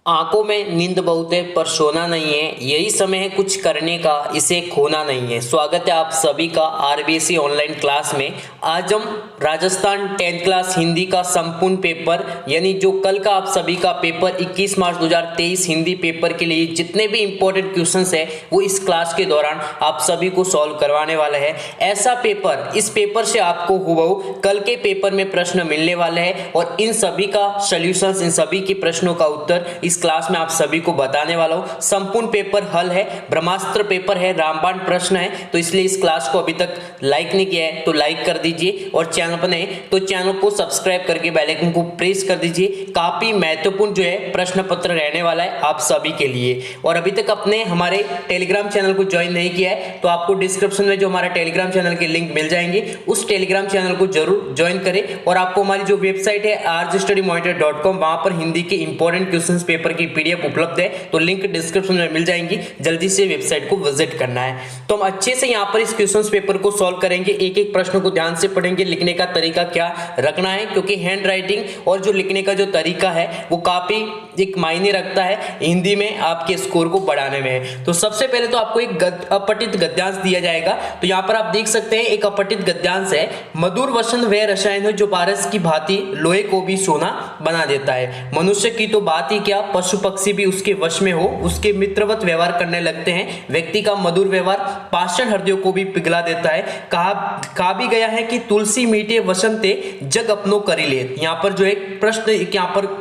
आंखों में नींद बहुत है पर सोना नहीं है, यही समय है कुछ करने का, इसे खोना नहीं है। स्वागत है आप सभी का आरबीएससी ऑनलाइन क्लास में। आज हम राजस्थान 10th क्लास हिंदी का संपूर्ण पेपर यानी जो कल का आप सभी का पेपर 21 मार्च 2023 हिंदी पेपर के लिए जितने भी इंपॉर्टेंट क्वेश्चंस है वो इस क्लास के दौरान आप सभी को सॉल्व करवाने वाला है। ऐसा पेपर, इस पेपर से आपको हूबहू कल के पेपर में प्रश्न मिलने वाले हैं और इन सभी का सॉल्यूशंस, इन सभी के प्रश्नों का उत्तर इस क्लास में आप सभी को बताने वाला हूं। संपूर्ण पेपर हल है, ब्रह्मास्त्र पेपर है, रामबाण प्रश्न है, तो इसलिए इस क्लास को अभी तक लाइक नहीं किया है तो लाइक कर दीजिए और चैनल पर नए तो चैनल को सब्सक्राइब करके बेल आइकन को प्रेस कर दीजिए। काफी महत्वपूर्ण जो है प्रश्न पत्र रहने वाला है आप सभी के लिए। और अभी तक अपने हमारे टेलीग्राम चैनल को ज्वाइन नहीं किया है तो आपको डिस्क्रिप्शन में जो हमारा टेलीग्राम चैनल के लिंक मिल जाएंगे, उस टेलीग्राम चैनल को जरूर ज्वाइन करें। और आपको हमारी जो वेबसाइट है rjstudymonitor.com, वहां पर हिंदी के इंपॉर्टेंट क्वेश्चंस पेपर की पीडीएफ उपलब्ध है, तो लिंक डिस्क्रिप्शन में मिल जाएंगी। जल्दी से वेबसाइट को विजिट करना है। तो हम अच्छे से यहाँ पर इस क्वेश्चंस पेपर को सॉल्व करेंगे, एक एक प्रश्न को ध्यान से पढ़ेंगे, लिखने का तरीका क्या रखना है, क्योंकि हैंड राइटिंग और जो लिखने का जो तरीका है वो काफी एक मायने रखता है हिंदी में आपके स्कोर को बढ़ाने में। तो सबसे पहले तो आपको एक अपठित गद्यांश दिया जाएगा। तो यहाँ पर आप देख सकते हैं एक अपठित गद्यांश है, मधुर वसन वह रसायन है जो पारस की भांति लोहे को भी सोना बना देता है। मनुष्य की तो बात ही क्या, पशु पक्षी भी उसके वश में हो, उसके मित्रवत व्यवहार करने लगते हैं। व्यक्ति का मधुर व्यवहार पाषाण हृदयों को भी पिघला देता है। कहा भी गया है कि तुलसी मीठे वसंते जग अपनो करी ले। यहाँ पर जो एक प्रश्न यहाँ पर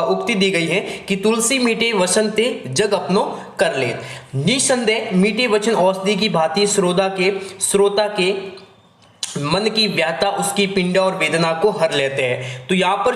उक्ति दी गई है कि तुलसी मीठे वसंते जग अपनो कर ले। निसंदेह मीठे वचन औषधि की भांति श्रोता के मन की व्याथा, उसकी पिंडा और वेदना को हर लेते हैं। तो यहाँ पर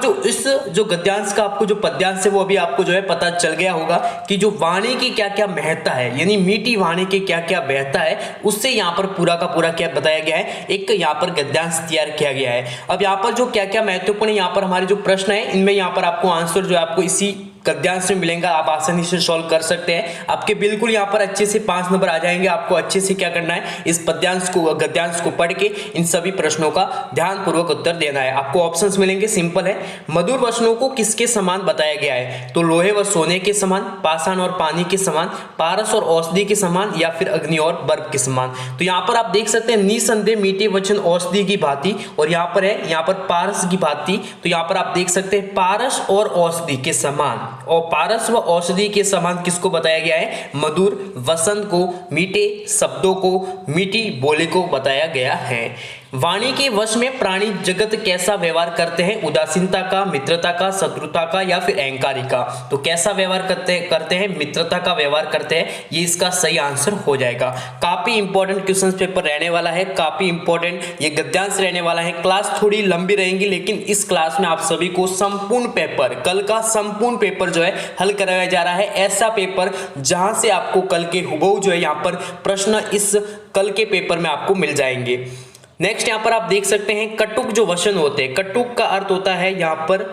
जो गद्यांश का आपको जो पद्यांश है वो अभी आपको जो है पता चल गया होगा कि जो वाणी की क्या क्या महत्ता है, यानी मीठी वाणी की क्या क्या महत्ता है, उससे यहाँ पर पूरा का पूरा क्या बताया गया है, एक यहाँ पर गद्यांश तैयार किया गया है। अब यहाँ पर जो क्या क्या महत्वपूर्ण है, यहाँ पर हमारे जो प्रश्न है इनमें यहाँ पर आपको आंसर जो है आपको इसी गद्यांश में मिलेगा, आप आसानी से सॉल्व कर सकते हैं। आपके बिल्कुल यहाँ पर अच्छे से 5 नंबर आ जाएंगे। आपको अच्छे से क्या करना है, इस पद्यांश को गद्यांश को पढ़ के इन सभी प्रश्नों का ध्यानपूर्वक उत्तर देना है। आपको ऑप्शंस मिलेंगे, सिंपल है। मधुर वचनों को किसके समान बताया गया है, तो लोहे व सोने के समान, पाषाण और पानी के समान, पारस और औषधि के समान, या फिर अग्नि और बर्फ के समान। तो यहाँ पर आप देख सकते हैं निसंदेह मीठे वचन औषधि की भांति, और यहाँ पर है यहाँ पर पारस की भांति। तो यहाँ पर आप देख सकते हैं पारस और औषधि के समान, और पारस व औषधि के समान किसको बताया गया है, मधुर वसन को, मीठे शब्दों को, मीठी बोली को बताया गया है। वाणी के वश में प्राणी जगत कैसा व्यवहार करते हैं, उदासीनता का, मित्रता का, शत्रुता का, या फिर अहंकारी का। तो कैसा व्यवहार करते हैं, मित्रता का व्यवहार करते हैं, ये इसका सही आंसर हो जाएगा। काफी इंपॉर्टेंट क्वेश्चन पेपर रहने वाला है, काफी इंपॉर्टेंट ये गद्यांश रहने वाला है। क्लास थोड़ी लंबी रहेंगी, लेकिन इस क्लास में आप सभी को संपूर्ण पेपर, कल का संपूर्ण पेपर जो है हल कराया जा रहा है। ऐसा पेपर जहां से आपको कल के हूबहू जो है यहाँ पर प्रश्न इस कल के पेपर में आपको मिल जाएंगे। नेक्स्ट यहाँ पर आप देख सकते हैं कटुक जो वचन होते हैं, कटुक का अर्थ होता है यहाँ पर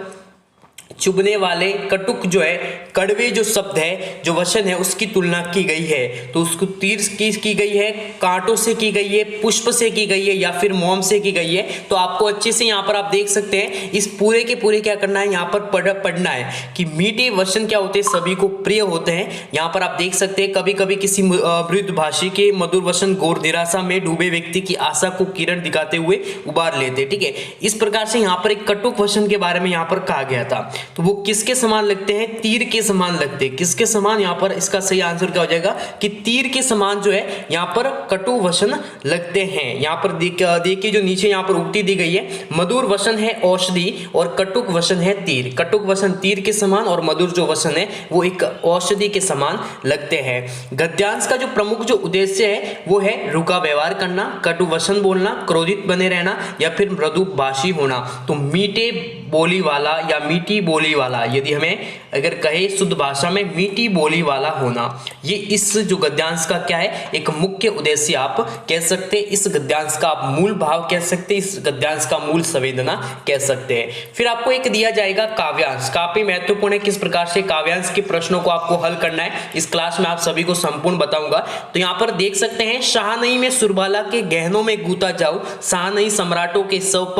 चुभने वाले। कटुक जो है कड़वे जो शब्द है, जो वचन है, उसकी तुलना की गई है। तो उसको तीर की गई है, कांटों से की गई है, पुष्प से की गई है, या फिर मोम से की गई है। तो आपको अच्छे से यहाँ पर आप देख सकते हैं इस पूरे के पूरे क्या करना है, यहाँ पर पढ़ना है कि मीठे वचन क्या होते हैं, सभी को प्रिय होते हैं। यहाँ पर आप देख सकते हैं कभी कभी किसी मृदुभाषी के मधुर वचन घोर निराशा में डूबे व्यक्ति की आशा को किरण दिखाते हुए उबार लेते। ठीक है, इस प्रकार से यहाँ पर एक कटुक वचन के बारे में यहाँ पर कहा गया था। तो वो किसके समान लगते हैं, तीर के समान लगते हैं। किसके समान, यहाँ पर इसका सही आंसर क्या हो जाएगा कि तीर के समान जो है यहाँ पर कटु वचन लगते हैं। यहाँ पर देखिए जो नीचे यहाँ पर उक्ति दी गई है, मधुर वचन है औषधि और कटुक वचन है तीर। कटुक वचन तीर के समान और मधुर जो वचन है वो एक औषधि के समान लगते हैं। गद्यांश का जो प्रमुख जो उद्देश्य है वो है रुका व्यवहार करना, कटु वचन बोलना, क्रोधित बने रहना, या फिर मृदुभाषी होना। तो मीठे बोली वाला या मीठी बोली वाला, यदि हमें अगर कहे शुद्ध भाषा में मीठी बोली वाला होना, ये इस जो गद्यांश का क्या है, एक मुख्य उद्देश्य आप कह सकते हैं। इस गद्यांश का आप मूल भाव कह सकते हैं, इस गद्यांश का मूल संवेदना कह सकते हैं। फिर आपको एक दिया जाएगा काव्यांश, काफी महत्वपूर्ण है किस प्रकार से काव्यांश के प्रश्नों को आपको हल करना है। इस क्लास में आप सभी को संपूर्ण बताऊंगा। तो यहाँ पर देख सकते हैं, शाहनई में सुरबाला के गहनों में गूता जाऊं, शाहनई सम्राटों के शव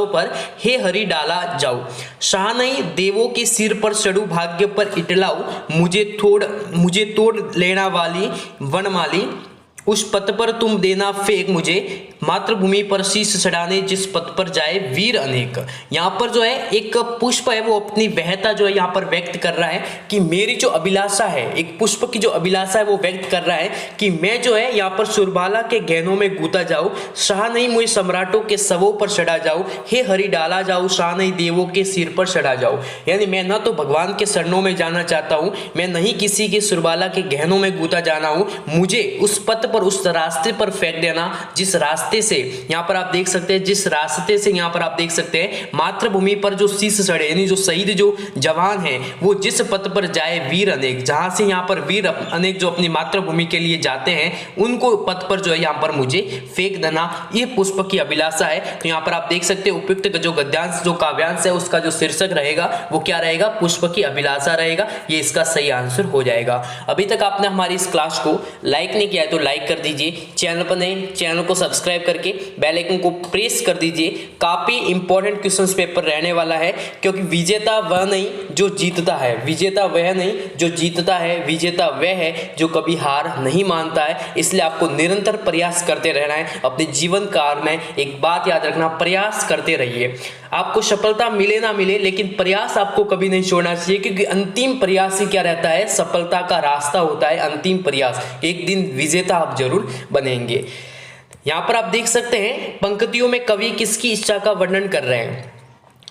पर हे हरि डाला डाला जाऊ, शाहनई देवों के सिर पर चढ़ू भाग्य पर इटलाऊ, मुझे तोड़ लेना वाली वनमाली, उस पथ पर तुम देना फेंक मुझे, मातृभूमि पर शीश चढ़ाने जिस पथ पर जाए वीर अनेक। यहाँ पर जो है एक पुष्प है वो अपनी वहता जो है यहाँ पर व्यक्त कर रहा है कि मेरी जो अभिलाषा है, एक पुष्प की जो अभिलाषा है वो व्यक्त कर रहा है कि मैं जो है यहाँ पर सुरबाला के गहनों में गूंथा जाऊँ, शाहनई मुझे सम्राटों के शवों पर चढ़ा जाऊँ, हे हरि डाला जाऊँ, शाहनई देवों के सिर पर चढ़ा जाऊँ। यानी मैं न तो भगवान के शरणों में जाना चाहता हूँ, मैं नहीं किसी के सुरबाला के गहनों में गूंथा जाना हूँ, मुझे उस पथ पर, उस रास्ते पर फेंक देना जिस रास्ते से, यहाँ पर आप देख सकते हैं, जिस रास्ते से यहाँ पर आप देख सकते हैं मातृभूमि पर जो शीश चढ़े, यानी जो शहीद जो जवान हैं वो जिस पथ पर जाए वीर अनेक, जहां से यहाँ पर वीर अनेक जो अपनी मातृभूमि के लिए जाते हैं उनको पथ पर जो है यहाँ पर मुझे फेंक देना, ये पुष्प की अभिलाषा है। तो यहाँ पर आप देख सकते हैं उपयुक्त जो गद्यांश जो काव्यांश है उसका जो शीर्षक रहेगा वो क्या रहेगा, पुष्प की अभिलाषा रहेगा। ये इसका सही आंसर हो जाएगा। अभी तक आपने हमारी इस क्लास को लाइक नहीं किया है तो लाइक कर दीजिए, चैनल पर नए चैनल को सब्सक्राइब करके बेल आइकन को प्रेस कर दीजिए। काफी इंपॉर्टेंट क्वेश्चंस पेपर रहने वाला है, क्योंकि विजेता वह नहीं जो जीतता है, विजेता वह नहीं जो जीतता है, विजेता वह है जो कभी हार नहीं मानता है। इसलिए आपको निरंतर प्रयास करते रहना है। अपने जीवन काल में एक बात याद रखना, प्रयास करते रहिए। आपको सफलता मिले ना मिले लेकिन प्रयास आपको कभी नहीं छोड़ना चाहिए, क्योंकि अंतिम प्रयास ही क्या रहता है, सफलता का रास्ता होता है अंतिम प्रयास। एक दिन विजेता आप जरूर बनेंगे। यहाँ पर आप देख सकते हैं पंक्तियों में कवि किसकी इच्छा का वर्णन कर रहे हैं,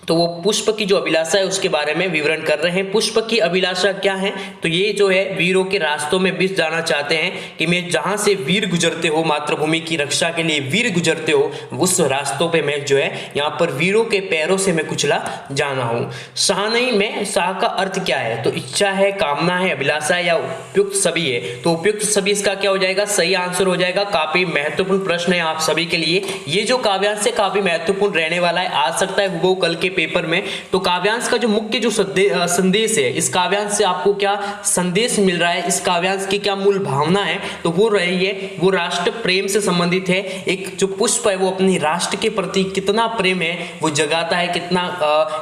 तो वो पुष्प की जो अभिलाषा है उसके बारे में विवरण कर रहे हैं। पुष्प की अभिलाषा क्या है, तो ये जो है वीरों के रास्तों में बिस जाना चाहते हैं कि मैं जहां से वीर गुजरते हो, मातृभूमि की रक्षा के लिए वीर गुजरते हो, उस रास्तों पे मैं जो है यहाँ पर वीरों के पैरों से मैं कुचला जाना हूँ। शाहनई में शाह का अर्थ क्या है, तो इच्छा है, कामना है, अभिलाषा है या उपयुक्त सभी है, तो उपयुक्त सभी इसका क्या हो जाएगा, सही आंसर हो जाएगा। काफी महत्वपूर्ण प्रश्न है आप सभी के लिए। ये जो काव्यांश है काफी महत्वपूर्ण रहने वाला है, आ सकता है वो कल के पेपर में। तो काव्यांश का जो मुख्य जो संदेश है, इस काव्यांश से आपको क्या संदेश मिल रहा है, इस काव्यांश की क्या मूल भावना है, तो वो रही है, वो राष्ट्र प्रेम से संबंधित है। एक जो पुष्प है वो अपनी राष्ट्र के प्रति कितना प्रेम है वो जगाता है, कितना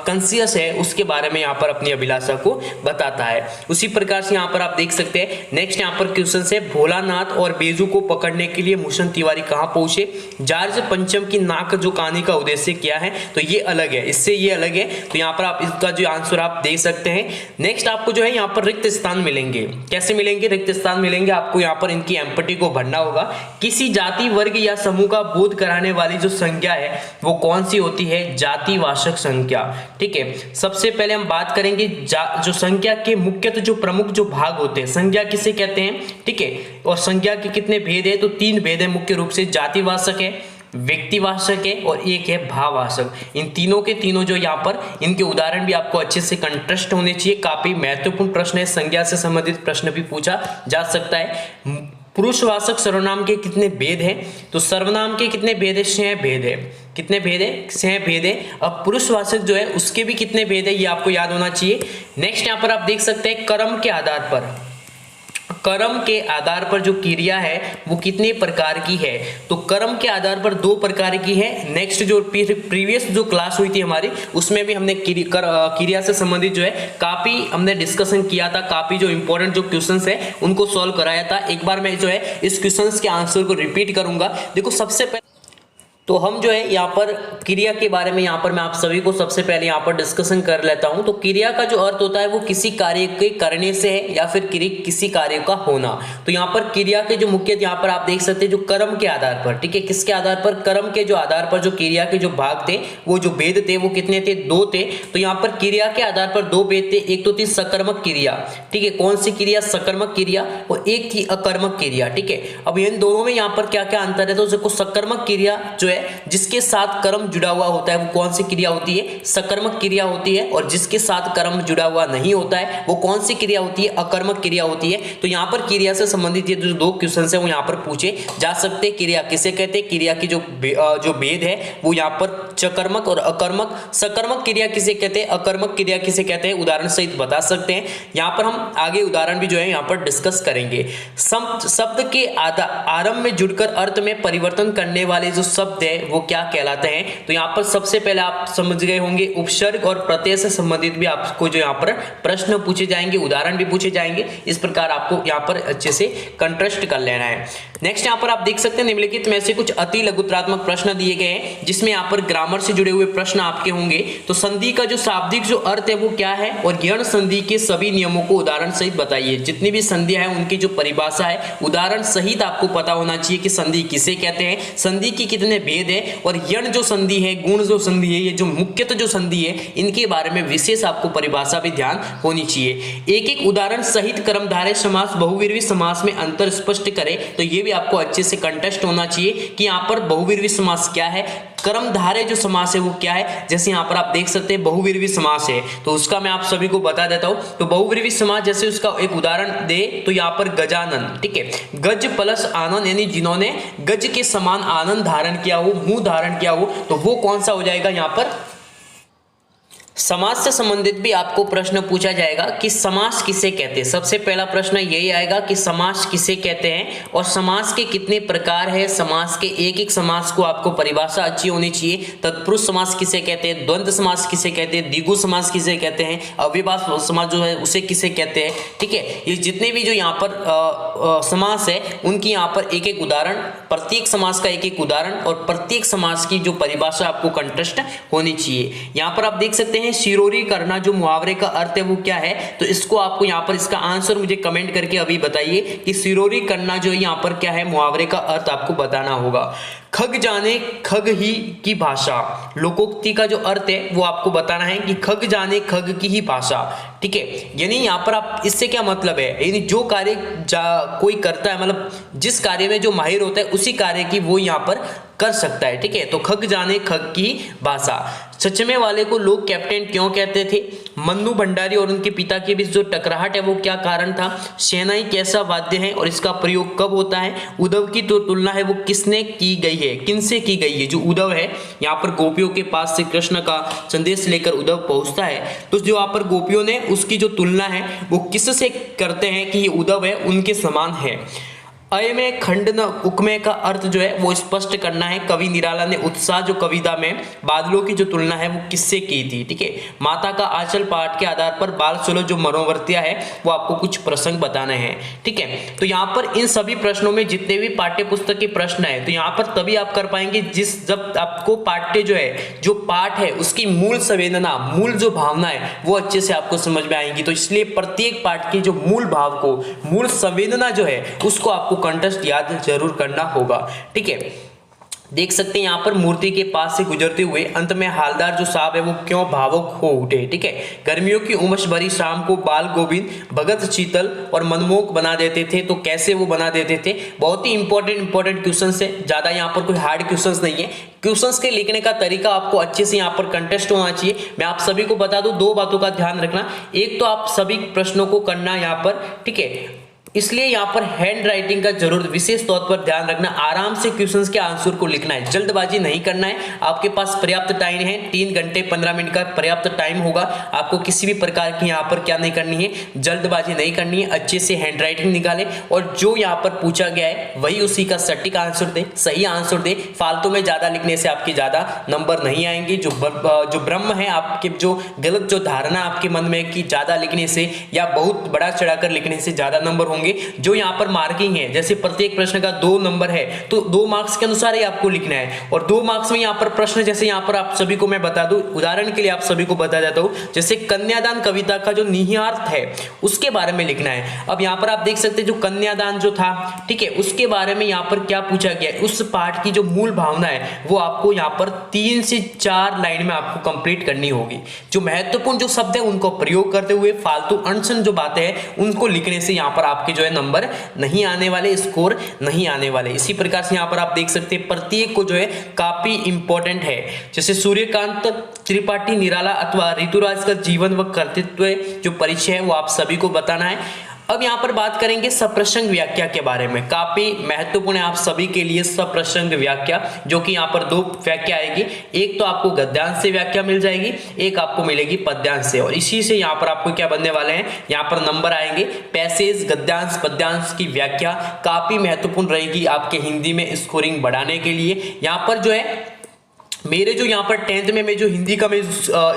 कॉन्शियस है उसके बारे में यहाँ पर अपनी अभिलाषा को बताता है। उसी प्रकार से यहाँ पर आप देख सकते हैं नेक्स्ट यहाँ पर क्वेश्चन है, भोलानाथ और बेजू को पकड़ने के लिए भूषण तिवारी कहाँ पहुंचे, जॉर्ज पंचम की नाक जो कहानी का उद्देश्य क्या है, तो ये अलग है, इससे ये अलग है। तो यहाँ पर आप इसका जो आंसर आप दे सकते हैं। नेक्स्ट आपको जो है यहाँ पर रिक्त स्थान मिलेंगे, कैसे मिलेंगे, रिक्त स्थान मिलेंगे आपको यहाँ पर इनकी एम्पटी को भरना होगा। किसी जाति वर्ग या समूह का बोध कराने वाली जो संज्ञा है वो कौन सी होती है, जातिवाचक संज्ञा। ठीक है, सबसे पहले हम बात करेंगे जो संज्ञा के मुख्यतः जो प्रमुख जो भाग होते हैं, संज्ञा किसे कहते हैं। ठीक है, और संज्ञा के कितने भेद है, तो 3 भेद है मुख्य रूप से, जातिवाचक है, व्यक्तिवाचक है और एक है भाववाचक। इन तीनों के तीनों जो यहाँ पर इनके उदाहरण भी आपको अच्छे से कंटेस्ट होने चाहिए। काफी महत्वपूर्ण प्रश्न है, संज्ञा से संबंधित प्रश्न भी पूछा जा सकता है। पुरुषवाचक सर्वनाम के कितने भेद हैं, तो सर्वनाम के कितने भेद है, 6 भेद है। कितने भेद है, 6 भेद है। अब पुरुषवाचक जो है उसके भी कितने भेद है ये आपको याद होना चाहिए। नेक्स्ट यहाँ पर आप देख सकते हैं कर्म के आधार पर, कर्म के आधार पर जो क्रिया है वो कितने प्रकार की है, तो कर्म के आधार पर 2 प्रकार की है। नेक्स्ट जो प्रीवियस जो क्लास हुई थी हमारी उसमें भी हमने क्रिया से संबंधित जो है काफी हमने डिस्कशन किया था, काफी जो इंपॉर्टेंट जो क्वेश्चंस है उनको सॉल्व कराया था। एक बार मैं जो है इस क्वेश्चंस के आंसर को रिपीट करूंगा। देखो सबसे पहले तो हम जो है यहाँ पर क्रिया के बारे में यहाँ पर मैं आप सभी को सबसे पहले यहाँ पर डिस्कशन कर लेता हूँ। तो क्रिया का जो अर्थ होता है वो किसी कार्य के करने से है या फिर किसी कार्य का होना। तो यहाँ पर क्रिया के जो मुख्य यहाँ पर आप देख सकते हैं जो कर्म के आधार पर, ठीक है, किसके आधार पर, कर्म के जो आधार पर जो क्रिया के जो भाग थे वो जो भेद थे वो कितने थे, 2 थे। तो यहाँ पर क्रिया के आधार पर 2 भेद थे, एक तो थी सकर्मक क्रिया, ठीक है, कौन सी क्रिया, सकर्मक क्रिया, और एक थी अकर्मक क्रिया। ठीक है, अब इन दोनों में यहाँ पर क्या क्या अंतर है, तो देखो सकर्मक क्रिया जो है जिसके साथ कर्म जुड़ा हुआ होता है वो कौन सी क्रिया होती है, सकर्मक क्रिया होती है, और जिसके साथ कर्म जुड़ा हुआ नहीं होता है वो कौन सी क्रिया होती है, अकर्मक क्रिया होती है। तो यहाँ पर क्रिया से संबंधित ये जो 2 क्वेश्चन है वो यहाँ पर पूछे जा सकते हैं। क्रिया किसे कहते हैं, क्रिया की जो भेद है वो यहाँ पर सकर्मक और अकर्मक, सकर्मक क्रिया किसे कहते हैं, अकर्मक क्रिया किसे कहते हैं, उदाहरण सहित बता सकते हैं। यहाँ पर हम आगे उदाहरण भी जो है यहाँ पर डिस्कस करेंगे। शब्द के आरंभ में जुड़कर अर्थ में परिवर्तन करने वाले जो शब्द शब्द है वो क्या कहलाते हैं। तो यहाँ पर सबसे पहले आप समझ गए होंगे उपसर्ग और प्रत्यय से संबंधित भी आपको जो यहाँ पर प्रश्न पूछे जाएंगे, उदाहरण भी पूछे जाएंगे। इस प्रकार आपको यहाँ पर अच्छे से कंट्रास्ट कर लेना है। नेक्स्ट यहाँ पर आप देख सकते हैं निम्नलिखित में से कुछ अति लघुत्रात्मक प्रश्न दिए गए हैं जिसमें यहाँ पर ग्रामर से जुड़े हुए प्रश्न आपके होंगे। तो संधि का जो शाब्दिक जो अर्थ है वो क्या है और यण संधि के सभी नियमों को उदाहरण सहित बताइए। जितनी भी संधियां हैं उनकी जो परिभाषा है उदाहरण सहित आपको पता होना चाहिए कि संधि किसे कहते हैं, संधि के कितने भेद है और यण जो संधि है, गुण जो संधि है, ये जो मुख्यतः जो संधि है इनके बारे में विशेष आपको परिभाषा भी ध्यान होनी चाहिए। एक एक उदाहरण सहित कर्मधारय समास बहुव्रीहि समास में अंतर स्पष्ट करें। तो ये भी आपको अच्छे से कंटेस्ट होना चाहिए कि यहाँ पर बहुव्रीहि समास क्या है, कर्मधारय जो समास है वो क्या है। जैसे यहाँ पर आप देख सकते हैं बहुव्रीहि समास है तो उसका मैं आप सभी को बता देता हूं। तो बहुव्रीहि समास जैसे उसका एक उदाहरण दे तो यहाँ पर गजानन, ठीक है, गज प्लस आनंद यानी जिन्होंने गज के समान आनंद धारण किया हो, मुंह धारण किया हो, तो वो कौन सा हो जाएगा। यहाँ पर समास से संबंधित भी आपको प्रश्न पूछा जाएगा कि समास किसे कहते हैं। सबसे पहला प्रश्न यही आएगा कि समास किसे कहते हैं और समास के कितने प्रकार है। समास के एक एक समास को आपको परिभाषा अच्छी होनी चाहिए। तत्पुरुष समास किसे कहते हैं, द्वंद्व समास किसे कहते हैं, द्विगु समास किसे कहते हैं, अव्ययभाव समास जो है उसे किसे कहते हैं, ठीक है। ये जितने भी जो यहाँ पर समास है उनकी यहाँ पर एक एक उदाहरण, प्रत्येक समास का एक एक उदाहरण और प्रत्येक समास की जो परिभाषा आपको कंटेस्ट होनी चाहिए। यहाँ पर आप देख सकते हैं शिरोरी करना जो मुहावरे का अर्थ है वो क्या है। तो इसको आपको यहाँ पर इसका आंसर मुझे कमेंट करके अभी बताइए कि शिरोरी करना जो यहाँ पर क्या है, मुहावरे का अर्थ आपको बताना होगा। खग जाने खग ही की भाषा, लोकोक्ति का जो अर्थ है वो आपको बताना है कि खग जाने खग की ही भाषा, ठीक है। यानी यहाँ पर आप इससे क्या मतलब है, यानी जो कार्य कोई करता है, मतलब जिस कार्य में जो माहिर होता है उसी कार्य की वो यहाँ पर कर सकता है, ठीक है। तो खग जाने खग की भाषा। चचमे वाले को लोग कैप्टन क्यों कहते थे। मन्नू भंडारी और उनके पिता के बीच जो टकराहट है वो क्या कारण था। शहनाई कैसा वाद्य है और इसका प्रयोग कब होता है। उद्धव की तो तुलना है वो किसने की गई है, किनसे की गई है। जो उद्धव है यहाँ पर गोपियों के पास से कृष्ण का संदेश लेकर उद्धव पहुंचता है, तो जो यहाँ पर गोपियों ने उसकी जो तुलना है वो किससे करते हैं कि ये उद्धव है उनके समान है। अय में खंड न उकमे का अर्थ जो है वो स्पष्ट करना है। कवि निराला ने उत्साह जो कविता में बादलों की जो तुलना है वो किससे की थी, ठीक है। माता का आंचल पाठ के आधार पर बाल सुलभ जो मनोवर्तियां है वो आपको कुछ प्रसंग बताने हैं, ठीक है। तो यहाँ पर इन सभी प्रश्नों में जितने भी पाठ्य पुस्तक के प्रश्न है तो यहाँ पर तभी आप कर पाएंगे जब आपको पाठ्य जो है, जो पाठ है उसकी मूल संवेदना, मूल जो भावना है वो अच्छे से आपको समझ में आएंगी। तो इसलिए प्रत्येक पाठ की जो मूल भाव को, मूल संवेदना जो है उसको आपको कंटेस्ट याद जरूर करना होगा, ठीक है। देख सकते हैं यहाँ पर मूर्ति के पास से गुजरते हुए अंत में हालदार जो साहब है वो क्यों भावुक हो उठे, ठीक है। गर्मियों की उमस भरी शाम को बाल गोविंद भगत शीतल और मनमोहक बना देते थे। तो कैसे वो बना देते थे, बहुत ही इंपॉर्टेंट क्वेश्चन है, ज्यादा यहाँ पर कोई हार्ड क्वेश्चंस नहीं है। क्वेश्चंस के लिखने का तरीका आपको अच्छे से यहाँ पर कंटेस्ट होना चाहिए। मैं आप सभी को बता दूं, दो बातों का ध्यान रखना। एक तो आप सभी प्रश्नों को करना यहाँ पर, ठीक है, इसलिए यहाँ पर हैंड राइटिंग का जरूर विशेष तौर पर ध्यान रखना। आराम से क्वेश्चंस के आंसर को लिखना है, जल्दबाजी नहीं करना है। आपके पास पर्याप्त टाइम है, 3 घंटे 15 मिनट का पर्याप्त टाइम होगा। आपको किसी भी प्रकार की यहाँ पर क्या नहीं करनी है, जल्दबाजी नहीं करनी है। अच्छे से हैंड राइटिंग निकाले और जो यहाँ पर पूछा गया है वही उसी का सटीक आंसर दे, सही आंसर दे। फालतू में ज्यादा लिखने से आपके ज्यादा नंबर नहीं आएंगे। जो भ्रम है आपके, जो गलत जो धारणा आपके मन में कि ज्यादा लिखने से या बहुत बड़ा चढ़ाकर लिखने से ज्यादा नंबर होंगे। जो यहाँ पर मार्किंग है, जैसे प्रत्येक प्रश्न का 2 नंबर है तो 2 मार्क्स के अनुसार ही आपको लिखना है। और 2 मार्क्स में यहाँ पर प्रश्न, जैसे यहाँ पर आप सभी को मैं बता दूं, उदाहरण के लिए आप सभी को बता देता हूं, जैसे कन्यादान कविता का जो निहितार्थ है उसके बारे में लिखना है। अब यहाँ पर आप देख सकते हैं जो कन्यादान जो था, ठीक है, उसके बारे में यहाँ पर क्या पूछा गया है, उस पाठ की जो मूल भावना है वो आपको यहाँ पर 3 से 4 लाइन में आपको कंप्लीट करनी होगी। जो महत्वपूर्ण जो शब्द है उनको प्रयोग करते हुए फालतू अनसन जो बातें हैं उनको लिखने से यहाँ पर आपके जो है नंबर नहीं आने वाले, स्कोर नहीं आने वाले। इसी प्रकार से यहाँ पर आप देख सकते हैं प्रत्येक को जो है काफी इंपॉर्टेंट है। जैसे सूर्यकांत त्रिपाठी निराला अथवा ऋतुराज का जीवन व कर्तृत्व जो परिचय है वो आप सभी को बताना है। अब यहाँ पर बात करेंगे सप्रसंग व्याख्या के बारे में। काफी महत्वपूर्ण है आप सभी के लिए सप्रसंग व्याख्या, जो कि यहाँ पर 2 व्याख्या आएगी। एक तो आपको गद्यांश से व्याख्या मिल जाएगी, एक आपको मिलेगी पद्यांश से, और इसी से यहाँ पर आपको क्या बनने वाले हैं, यहाँ पर नंबर आएंगे। पैसेज, गद्यांश, पद्यांश की व्याख्या काफी महत्वपूर्ण रहेगी आपके हिंदी में स्कोरिंग बढ़ाने के लिए। यहाँ पर जो है मेरे जो यहाँ पर 10th में मैं जो हिंदी का मैं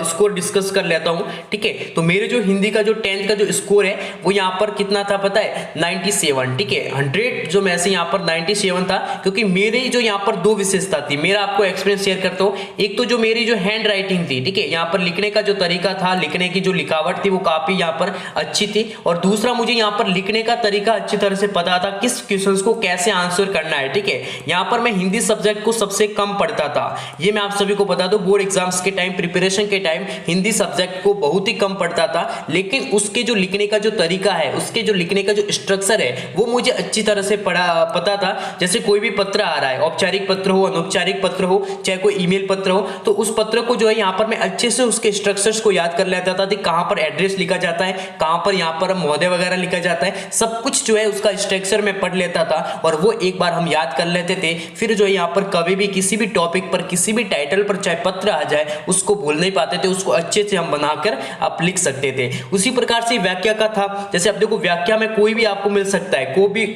स्कोर डिस्कस कर लेता हूँ, ठीक है। तो मेरे जो हिंदी का जो 10th का जो स्कोर है वो यहाँ पर कितना था पता है, 97, ठीक है। 100 जो में से यहाँ पर 97 था, क्योंकि मेरे जो यहाँ पर 2 विशेषता थी। मेरा आपको एक्सपीरियंस शेयर करता हूँ। एक तो जो मेरी जो हैंड राइटिंग थी, ठीक है, यहाँ पर लिखने का जो तरीका था, लिखने की जो लिखावट थी वो काफी यहाँ पर अच्छी थी, और दूसरा मुझे यहाँ पर लिखने का तरीका अच्छी तरह से पता था किस क्वेश्चन को कैसे आंसर करना है, ठीक है। यहाँ पर मैं हिंदी सब्जेक्ट को सबसे कम पढ़ता था, ये मैं आप सभी को बता दूं। बोर्ड एग्जाम्स के टाइम, प्रिपरेशन के टाइम हिंदी सब्जेक्ट को बहुत ही कम पढ़ता था, लेकिन उसके जो लिखने का जो तरीका है, उसके जो लिखने का जो स्ट्रक्चर है वो मुझे अच्छी तरह से पता था। जैसे कोई भी पत्र आ रहा है, औपचारिक पत्र हो, अनौपचारिक पत्र हो, चाहे कोई ईमेल पत्र हो, तो उस पत्र को जो है यहाँ पर मैं अच्छे से उसके स्ट्रक्चर्स को याद कर लेता था। कहां पर एड्रेस लिखा जाता है, कहां पर यहाँ पर महोदय वगैरह लिखा जाता है, सब कुछ जो है उसका स्ट्रक्चर में पढ़ लेता था, और वो एक बार हम याद कर लेते थे। फिर जो है यहाँ पर कभी भी किसी भी टॉपिक पर, किसी भी टाइटल पर चाहे पत्र आ जाए, उसको भूल नहीं पाते थे, उसको अच्छे से हम बनाकर आप लिख सकते थे। उसी प्रकार से व्याख्या का था। जैसे आप देखो, व्याख्या में कोई भी आपको मिल सकता है,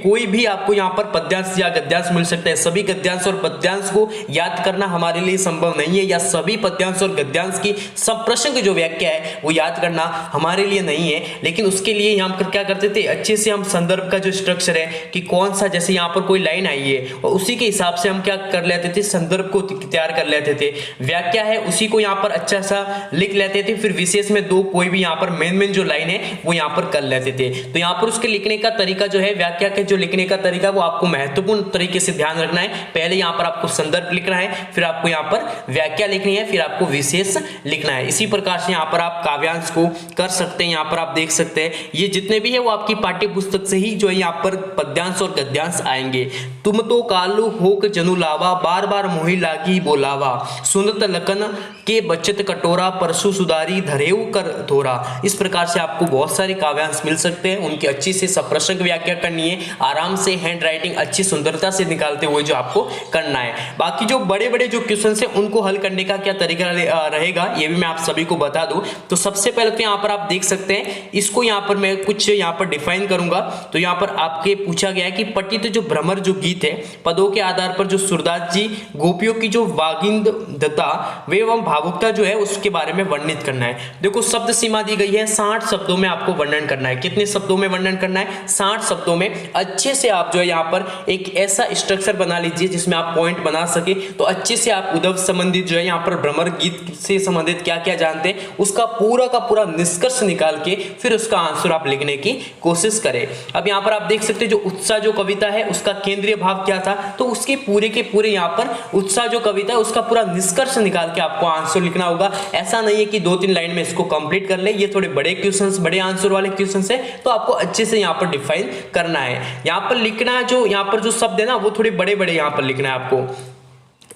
कोई भी आपको यहाँ पर पद्यांश या गद्यांश मिल सकता है। सभी गद्यांश और पद्यांश को याद करना हमारे लिए संभव नहीं है, या सभी पद्यांश और गद्यांश की सप्रसंग जो व्याख्या है वो याद करना हमारे लिए नहीं है। लेकिन उसके लिए हम क्या करते थे, अच्छे से हम संदर्भ का जो स्ट्रक्चर है कि कौन सा, जैसे यहाँ पर कोई लाइन आई है और उसी के हिसाब से हम क्या कर लेते थे, संदर्भ को तैयार कर लेते थे। व्याख्या है उसी को यहाँ पर अच्छा सा लिख लेते थे, फिर विशेष में 2 कोई भी यहाँ पर मेन जो लाइन है वो यहाँ पर कर लेते थे। तो यहाँ पर उसके लिखने का तरीका जो है, व्याख्या के जो लिखने का तरीका, वो आपको महत्वपूर्ण तरीके से ध्यान रखना है। पहले यहाँ पर आपको संदर्भ लिखना है, फिर आपको यहाँ पर व्याख्या लिखनी है, फिर आपको विशेष लिखना है। इसी प्रकार से यहाँ पर आप काव्यांश को कर सकते हैं। यहाँ पर आप देख सकते हैं ये जितने भी है वो आपकी पाठ्य पुस्तक से ही जो है यहाँ पर पद्यांश और गद्यांश आएंगे। तुम तो कालू होक जनु लावा, बार बार मोहि लागी बोलावा, सुनत लखन के बचत कटोरा, परसु सुधारी धरेऊ कर धोरा। इस प्रकार से आपको बहुत सारे काव्यांश मिल सकते हैं। उनकी अच्छी से सप्रसंग व्याख्या करनी है, आराम से हैंड राइटिंग अच्छी सुंदरता से निकालते हुए जो आपको करना है। बाकी जो बड़े बड़े जो क्वेश्चन है उनको हल करने का क्या तरीका रहेगा ये भी मैं आप सभी को बता दूं। तो सबसे पहले तो यहाँ पर आप देख सकते हैं, इसको यहाँ पर मैं कुछ यहाँ पर डिफाइन करूंगा। तो यहाँ पर आपके पूछा गया है कि पठित जो भ्रमर जो गीत है, पदों के आधार पर जो सूरदास जी गोपियों की जो वागिंदता वे एवं भावुकता जो है उसके बारे में वर्णित करना है। देखो शब्द सीमा दी गई है, 60 शब्दों में आपको वर्णन करना है। कितने शब्दों में वर्णन करना है? 60 शब्दों में। अच्छे से आप जो है यहाँ पर एक ऐसा स्ट्रक्चर बना लीजिए जिसमें आप पॉइंट बना सके। तो अच्छे से आप उद्धव संबंधित जो है यहाँ पर भ्रमर गीत से संबंधित क्या क्या जानते हैं उसका पूरा का पूरा निष्कर्ष निकाल के फिर उसका आंसर आप लिखने की कोशिश करें। अब यहाँ पर आप देख सकते हैं जो उत्साह जो कविता है उसका केंद्रीय भाव क्या था, तो उसके पूरे के पूरे यहाँ पर उत्साह जो कविता है उसका पूरा निष्कर्ष निकाल के आपको आंसर लिखना होगा। ऐसा नहीं है कि 2-3 लाइन में इसको कंप्लीट कर ले, ये थोड़े बड़े क्वेश्चंस, बड़े आंसर वाले क्वेश्चंस है, तो आपको अच्छे से यहाँ पर डिफाइन करना है। यहाँ पर लिखना जो यहाँ पर जो शब्द है ना वो थोड़े बड़े बड़े यहाँ पर लिखना है आपको,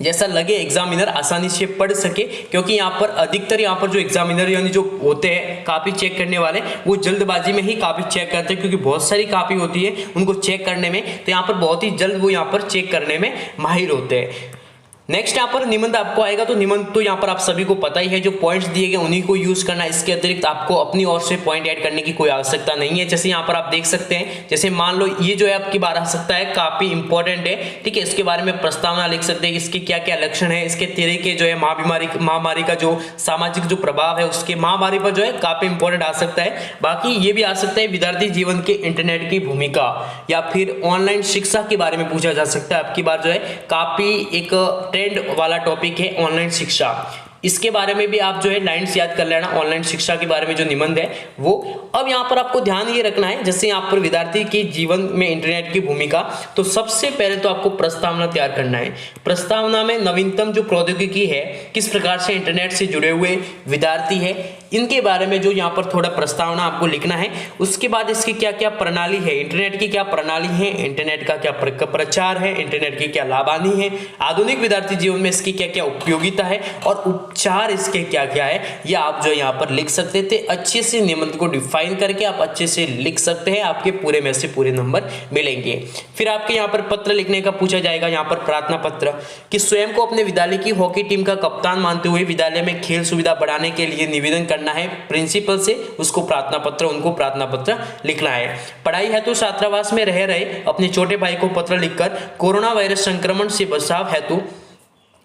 जैसा लगे एग्जामिनर आसानी से पढ़ सके। क्योंकि यहाँ पर अधिकतर यहाँ पर जो एग्जामिनर यानी जो होते हैं कॉपी चेक करने वाले, वो जल्दबाजी में ही कॉपी चेक करते हैं, क्योंकि बहुत सारी कॉपी होती है उनको चेक करने में, तो यहाँ पर बहुत ही जल्द वो यहाँ पर चेक करने में माहिर होते हैं। नेक्स्ट यहाँ पर निबंध आपको आएगा, तो निबंध तो यहाँ पर आप सभी को पता ही है, जो पॉइंट्स दिए गए उन्हीं को यूज करना है। इसके अतिरिक्त आपको अपनी ओर से पॉइंट ऐड करने की कोई आवश्यकता नहीं है। जैसे यहाँ पर आप देख सकते हैं, जैसे मान लो ये जो है आपकी बार आ सकता है, काफी इंपॉर्टेंट है, ठीक है। इसके बारे में प्रस्तावना लिख सकते हैं, इसके क्या क्या लक्षण है, इसके तरीके जो है महामारी का जो सामाजिक जो प्रभाव है उसके महामारी पर जो है काफी इंपॉर्टेंट आ सकता है। बाकी ये भी आ सकता है विद्यार्थी जीवन के इंटरनेट की भूमिका, या फिर ऑनलाइन शिक्षा के बारे में पूछा जा सकता है। आपकी बार जो है काफी एक ट्रेंड वाला टॉपिक है ऑनलाइन शिक्षा, इसके बारे में भी आप जो है लाइन्स याद कर लेना। ऑनलाइन शिक्षा के बारे में जो निबंध है वो। अब यहाँ पर आपको ध्यान ये रखना है, जैसे यहाँ पर विद्यार्थी के जीवन में इंटरनेट की भूमिका, तो सबसे पहले तो आपको प्रस्तावना तैयार करना है। प्रस्तावना में नवीनतम जो प्रौद्योगिकी है, किस प्रकार से इंटरनेट से जुड़े हुए विद्यार्थी है, इनके बारे में जो यहाँ पर थोड़ा प्रस्तावना आपको लिखना है। उसके बाद इसकी क्या क्या प्रणाली है, इंटरनेट की क्या प्रणाली है, इंटरनेट का क्या प्रचार है, इंटरनेट की क्या लाभानी है, आधुनिक विद्यार्थी जीवन में इसकी क्या क्या उपयोगिता है, और 4 इसके क्या क्या है ये आप जो यहाँ पर लिख सकते थे। अच्छे से निबंध को डिफाइन करके आप अच्छे से लिख सकते हैं, आपके पूरे में से पूरे नंबर मिलेंगे। फिर आपके यहाँ पर पत्र लिखने का पूछा जाएगा, यहाँ पर प्रार्थना पत्र कि स्वयं को अपने विद्यालय की हॉकी टीम का कप्तान मानते हुए विद्यालय में खेल सुविधा बढ़ाने के लिए निवेदन करना है प्रिंसिपल से, उसको प्रार्थना पत्र, उनको प्रार्थना पत्र लिखना है। पढ़ाई हेतु छात्रावास में रह रहे अपने छोटे भाई को पत्र लिखकर कोरोना वायरस संक्रमण से बचाव हेतु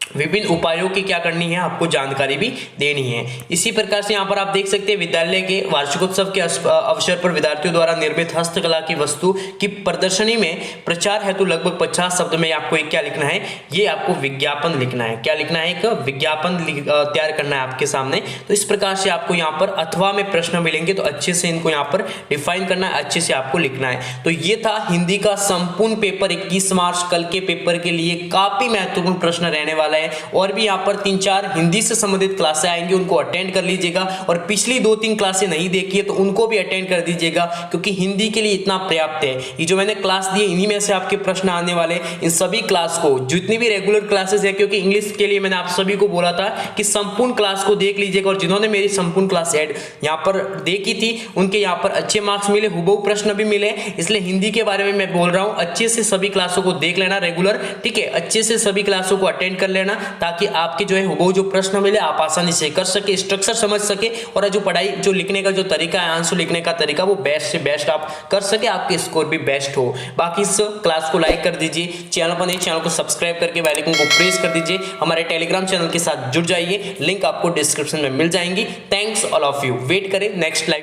विभिन्न उपायों की क्या करनी है, आपको जानकारी भी देनी है। इसी प्रकार से यहाँ पर आप देख सकते हैं विद्यालय के वार्षिकोत्सव के अवसर पर विद्यार्थियों द्वारा निर्मित हस्तकला की वस्तु की प्रदर्शनी में प्रचार हेतु लगभग 50 शब्द में आपको एक क्या लिखना है, ये आपको विज्ञापन लिखना है। क्या लिखना है? एक विज्ञापन तैयार करना है आपके सामने। तो इस प्रकार से आपको यहाँ पर अथवा में प्रश्न मिलेंगे, तो अच्छे से इनको यहाँ पर डिफाइन करना है, अच्छे से आपको लिखना है। तो ये था हिंदी का संपूर्ण पेपर 21 मार्च कल के पेपर के लिए काफी महत्वपूर्ण प्रश्न रहने वाला है। और भी यहाँ पर 3-4 हिंदी से संबंधित क्लासें आएंगी, उनको अटेंड कर लीजिएगा। और पिछली 2-3 क्लासें नहीं देखी है तो उनको भी अटेंड कर दीजिएगा, क्योंकि हिंदी के लिए इतना पर्याप्त है। ये जो मैंने क्लास दी इन्हीं में से आपके प्रश्न आने वाले। इन सभी क्लास को, जितनी भी रेगुलर क्लासेस है, क्योंकि इंग्लिश के लिए मैंने आप सभी को बोला था कि संपूर्ण क्लास को देख लीजिएगा, और जिन्होंने मेरी संपूर्ण क्लास ऐड यहाँ पर देखी थी उनके यहाँ पर अच्छे मार्क्स मिले, हुबहू प्रश्न भी मिले। इसलिए हिंदी के बारे में मैं बोल रहा हूँ, अच्छे से सभी क्लासों को देख लेना रेगुलर, ठीक है। अच्छे से सभी क्लासों को अटेंड कर लेना, ताकि आपके जो है वो जो प्रश्न मिले आप आसानी से कर सके, स्ट्रक्चर समझ सके, और जो पढ़ाई जो लिखने का जो तरीका है, आंसर लिखने का तरीका, वो बेस्ट से बेस्ट आप कर सके, आपके स्कोर भी बेस्ट हो। बाकी इस क्लास को लाइक कर दीजिए, चैनल पर नहीं चैनल को सब्सक्राइब करके बेल आइकन को प्रेस कर दीजिए, हमारे टेलीग्राम चैनल के साथ जुड़ जाइए, लिंक आपको डिस्क्रिप्शन में मिल जाएंगी। Thanks all of you. Wait करें नेक्स्ट लाइव